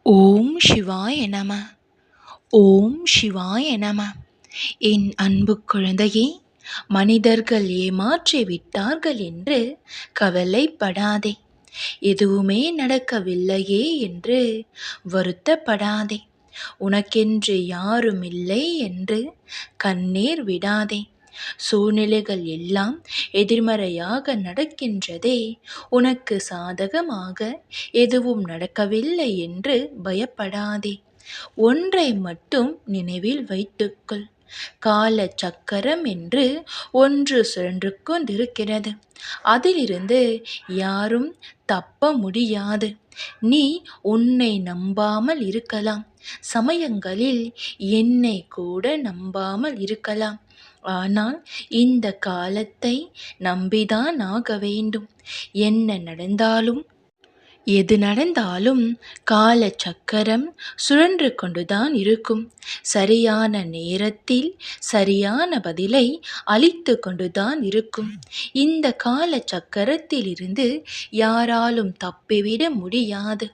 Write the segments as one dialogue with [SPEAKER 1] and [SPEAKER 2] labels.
[SPEAKER 1] ஓம் சிவாய நம. ஓம் சிவாய நம. என் அன்பு குழந்தையே, மனிதர்கள் ஏமாற்றி விட்டார்கள் என்று கவலைப்படாதே. எதுவுமே நடக்கவில்லையே என்று வருத்தப்படாதே. உனக்கென்று யாரும் இல்லை என்று கண்ணீர் விடாதே. சூழ்நிலைகள் எல்லாம் எதிர்மறையாக நடக்கின்றதே, உனக்கு சாதகமாக எதுவும் நடக்கவில்லை என்று பயப்படாதே. ஒன்றை மட்டும் நினைவில் வைத்துக்கொள். கால சக்கரம் என்று ஒன்று சுழன்று கொண்டிருக்கிறது. அதிலிருந்து யாரும் தப்ப முடியாது. நீ உன்னை நம்பாமல் இருக்கலாம், சமயங்களில் என்னை கூட நம்பாமல் இருக்கலாம். ஆனால் இந்த காலத்தை நம்பிதான் ஆக வேண்டும். என்ன நடந்தாலும் எது நடந்தாலும் கால சக்கரம் சுழன்று கொண்டுதான் இருக்கும். சரியான நேரத்தில் சரியான பதிலை அளித்து கொண்டுதான் இருக்கும். இந்த கால சக்கரத்தில் இருந்து யாராலும் தப்பிவிட முடியாது.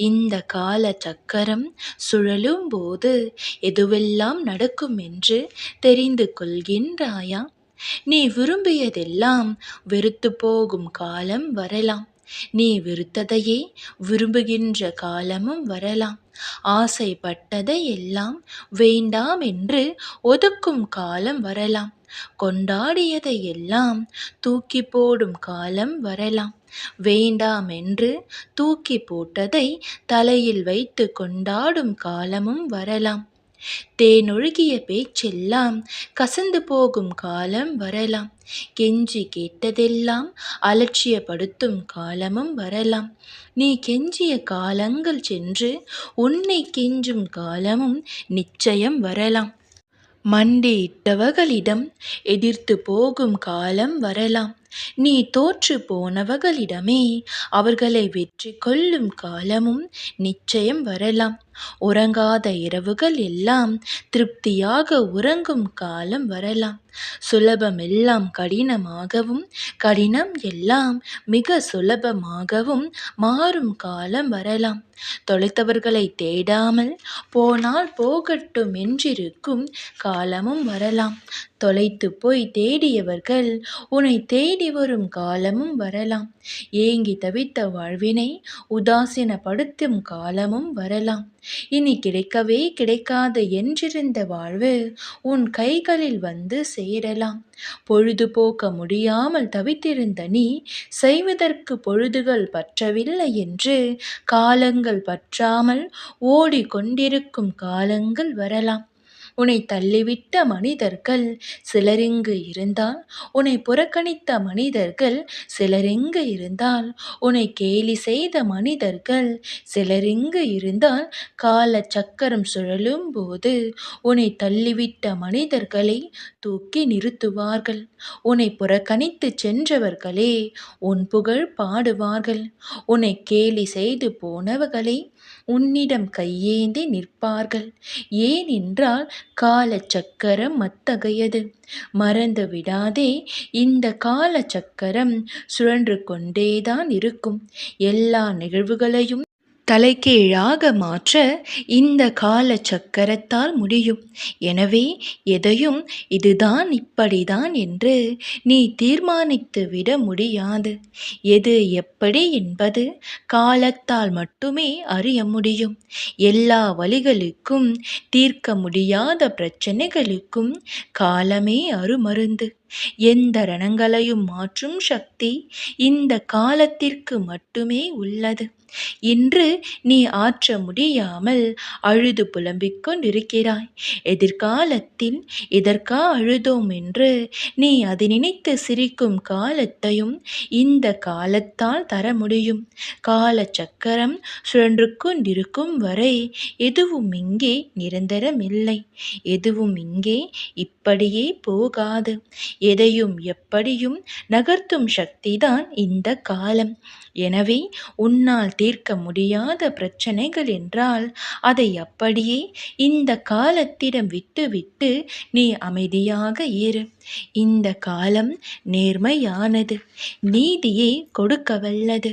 [SPEAKER 1] இந்த கால சக்கரம் சுழலும் போது எதுவெல்லாம் நடக்கும் என்று தெரிந்து கொள்கின்றாயா? நீ விரும்பியதெல்லாம் வெறுத்து போகும் காலம் வரலாம். நீ வெறுத்ததையே விரும்புகின்ற காலமும் வரலாம். ஆசைப்பட்டதை எல்லாம் வேண்டாம் என்று ஒதுக்கும் காலம் வரலாம். கொண்டாடியதை எல்லாம் தூக்கி போடும் காலம் வரலாம். வேண்டாம் என்று தூக்கி போட்டதை தலையில் வைத்து கொண்டாடும் காலமும் வரலாம். தேனொழுகிய பேச்செல்லாம் கசந்து போகும் காலம் வரலாம். கெஞ்சி கேட்டதெல்லாம் அலட்சியப்படுத்தும் காலமும் வரலாம். நீ கெஞ்சிய காலங்கள் சென்று உன்னை கெஞ்சும் காலமும் நிச்சயம் வரலாம். மண்டியிட்டவர்களிடம் எதிர்த்து போகும் காலம் வரலாம். நீ தோற்று போனவர்களிடமே அவர்களை வெற்றி கொள்ளும் காலமும் நிச்சயம் வரலாம். உறங்காத இரவுகள் எல்லாம் திருப்தியாக உறங்கும் காலம் வரலாம். சுலபம் எல்லாம் கடினமாகவும் கடினம் எல்லாம் மிக சுலபமாகவும் மாறும் காலம் வரலாம். தொலைத்தவர்களை தேடாமல் போனால் போகட்டும் என்றிருக்கும் காலமும் வரலாம். தொலைத்து போய் தேடியவர்கள் உன்னை தேடி வரும் காலமும் வரலாம். ஏங்கி தவித்த வாழ்வினை உதாசீனப்படுத்தும் காலமும் வரலாம். இனி கிடைக்கவே கிடைக்காது என்றிருந்த வாழ்வு உன் கைகளில் வந்து சேரலாம். பொழுது போக்க முடியாமல் தவித்திருந்த நீ செய்வதற்கு பொழுதுகள் பற்றவில்லை என்று காலங்கள் பற்றாமல் ஓடிக்கொண்டிருக்கும் காலங்கள் வரலாம். உன்னை தள்ளிவிட்ட மனிதர்கள் சிலரிங்கு இருந்தால், உன்னை புறக்கணித்த மனிதர்கள் சிலரிங்கு இருந்தால், உன்னை கேலி செய்த மனிதர்கள் சிலரிங்கு இருந்தால், கால சக்கரம் சுழலும் போது உன்னை தள்ளிவிட்ட மனிதர்களை தூக்கி நிறுத்துவார்கள். உன்னை புறக்கணித்து சென்றவர்களே உன் புகழ் பாடுவார்கள். உன்னை கேலி செய்து போனவர்களை உன்னிடம் கையேந்தி நிற்பார்கள். ஏனென்றால் கால சக்கரம் அத்தகையது. மறந்து விடாதே, இந்த கால சக்கரம் சுழன்று கொண்டேதான் இருக்கும். எல்லா நிகழ்வுகளையும் தலைகீழாக மாற்ற இந்த கால சக்கரத்தால் முடியும். எனவே எதையும் இதுதான் இப்படிதான் என்று நீ தீர்மானித்து விட முடியாது. எது எப்படி என்பது காலத்தால் மட்டுமே அறிய முடியும். எல்லா வழிகளுக்கும் தீர்க்க முடியாத பிரச்சனைகளுக்கும் காலமே அருமருந்து. எந்த ரணங்களையும் மாற்றும் சக்தி இந்த காலத்திற்கு மட்டுமே உள்ளது. இன்று நீ ஆற்ற முடியாமல் அழுது புலம்பிக் கொண்டிருக்கிறாய். எதிர்காலத்தில் இதற்கா அழுதோம் என்று நீ அதை நினைத்து சிரிக்கும் காலத்தையும் இந்த காலத்தால் தர முடியும். கால சக்கரம் சுழன்று கொண்டிருக்கும் வரை எதுவும் இங்கே நிரந்தரமில்லை. எதுவும் இங்கே இப்படியே போகாது. எதையும் எப்படியும் நகர்த்தும் சக்திதான் இந்த காலம். எனவே உன்னால் தீர்க்க முடியாத பிரச்சனைகள் என்றால் அதை அப்படியே இந்த காலத்திடம் விட்டுவிட்டு நீ அமைதியாக இரு. இந்த காலம் நேர்மையானது, நீதியை கொடுக்க வல்லது.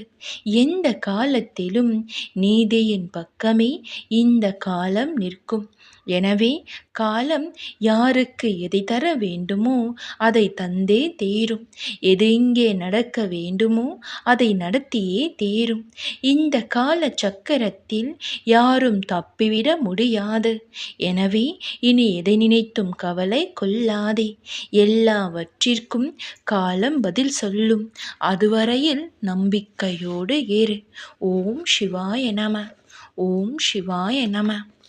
[SPEAKER 1] எந்த காலத்திலும் நீதியின் பக்கமே இந்த காலம் நிற்கும். எனவே காலம் யாருக்கு எதை தர வேண்டுமோ அதை தந்தே தீரும். எது இங்கே நடக்க வேண்டுமோ அதை நடத்தியே தீரும். இந்த கால சக்கரத்தில் யாரும் தப்பிவிட முடியாது. எனவே இனி எதை நினைத்தும் கவலை கொள்ளாதே. எல்லாவற்றிற்கும் காலம் பதில் சொல்லும். அதுவரையில் நம்பிக்கையோடு இரு. ஓம் சிவாய நம. ஓம் சிவாய நம.